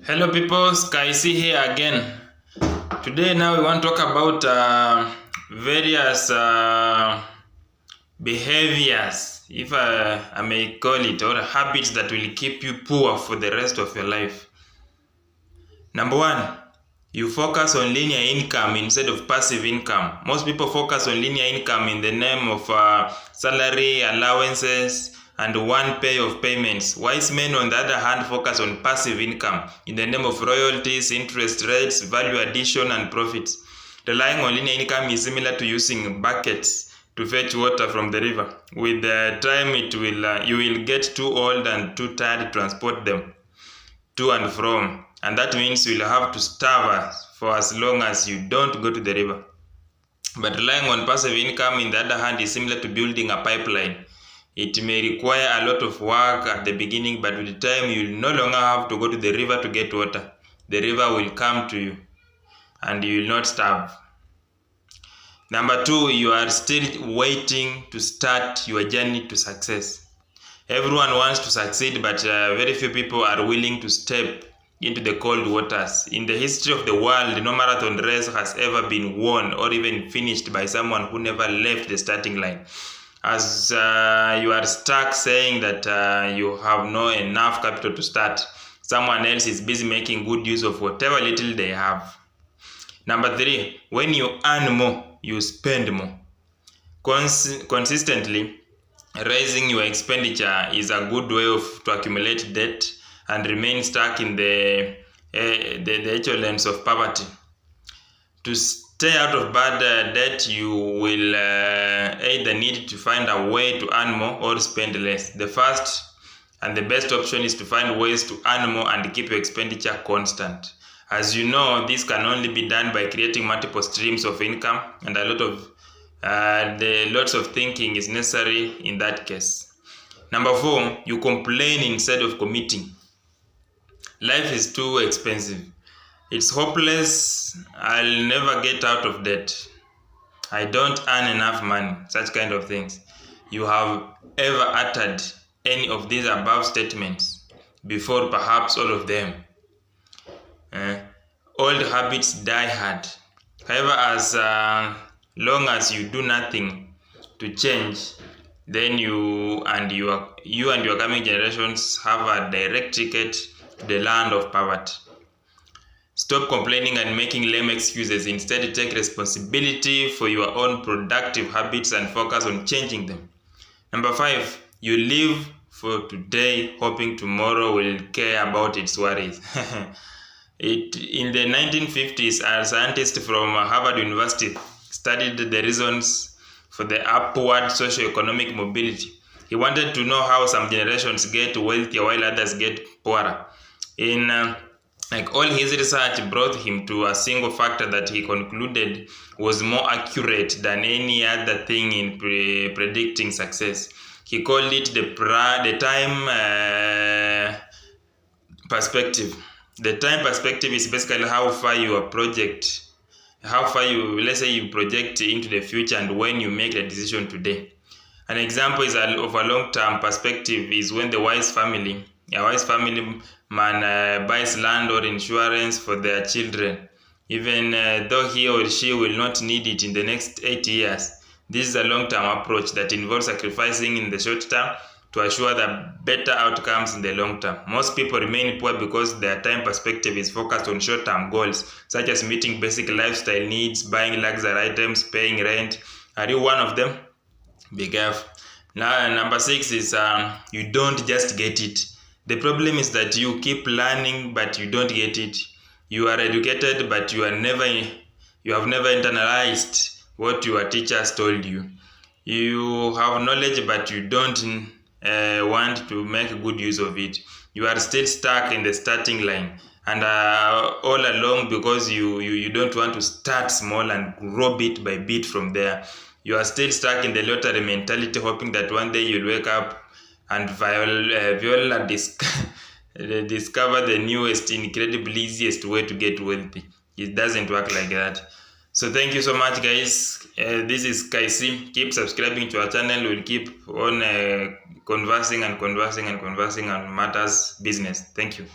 Hello people, Sky C here again. Today now we want to talk about various behaviors, if I may call it, or habits that will keep you poor for the rest of your life. Number one, you focus on linear income instead of passive income. Most people focus on linear income in the name of salary, allowances, and one pay of payments. Wise men, on the other hand, focus on passive income in the name of royalties, interest rates, value addition, and profits. Relying on linear income is similar to using buckets to fetch water from the river. With time, you will get too old and too tired to transport them to and from, and that means you'll have to starve for as long as you don't go to the river. But relying on passive income, in the other hand, is similar to building a pipeline. It may require a lot of work at the beginning, but with time you'll no longer have to go to the river to get water. The river will come to you and you will not starve. Number two, you are still waiting to start your journey to success. Everyone wants to succeed, but very few people are willing to step into the cold waters. In the history of the world, no marathon race has ever been won or even finished by someone who never left the starting line. As you are stuck saying that you have no enough capital to start, someone else is busy making good use of whatever little they have. Number three, when you earn more, you spend more. Consistently raising your expenditure is a good way to accumulate debt and remain stuck in the echelons of poverty. To stay out of bad debt, you will either need to find a way to earn more or spend less. The first and the best option is to find ways to earn more and keep your expenditure constant. As you know, this can only be done by creating multiple streams of income, and lots of thinking is necessary in that case. Number four, you complain instead of committing. Life is too expensive. It's hopeless. I'll never get out of debt. I don't earn enough money. Such kind of things. You have ever uttered any of these above statements before? Perhaps all of them. Old habits die hard. However, as long as you do nothing to change, then you and your coming generations have a direct ticket to the land of poverty. Stop complaining and making lame excuses. Instead, take responsibility for your own productive habits and focus on changing them. Number five, you live for today, hoping tomorrow will care about its worries. In the 1950s, a scientist from Harvard University studied the reasons for the upward socio-economic mobility. He wanted to know how some generations get wealthier while others get poorer. All his research brought him to a single factor that he concluded was more accurate than any other thing in predicting success. He called it the time perspective. The time perspective is basically how far you project into the future and when you make a decision today. An example of a long-term perspective is when a wise family man buys land or insurance for their children, even though he or she will not need it in the next 8 years. This is a long-term approach that involves sacrificing in the short term to assure the better outcomes in the long term. Most people remain poor because their time perspective is focused on short-term goals, such as meeting basic lifestyle needs, buying luxury items, paying rent. Are you one of them? Be careful. Now, number six is you don't just get it. The problem is that you keep learning, but you don't get it. You are educated, but you have never internalized what your teachers told you. You have knowledge, but you don't want to make good use of it. You are still stuck in the starting line, and all along because you don't want to start small and grow bit by bit from there. You are still stuck in the lottery mentality, hoping that one day you'll wake up and Viola discover the newest, incredibly easiest way to get wealthy. It doesn't work like that. So thank you so much, guys. This is Sky C. Keep subscribing to our channel. We'll keep on conversing on matters business. Thank you.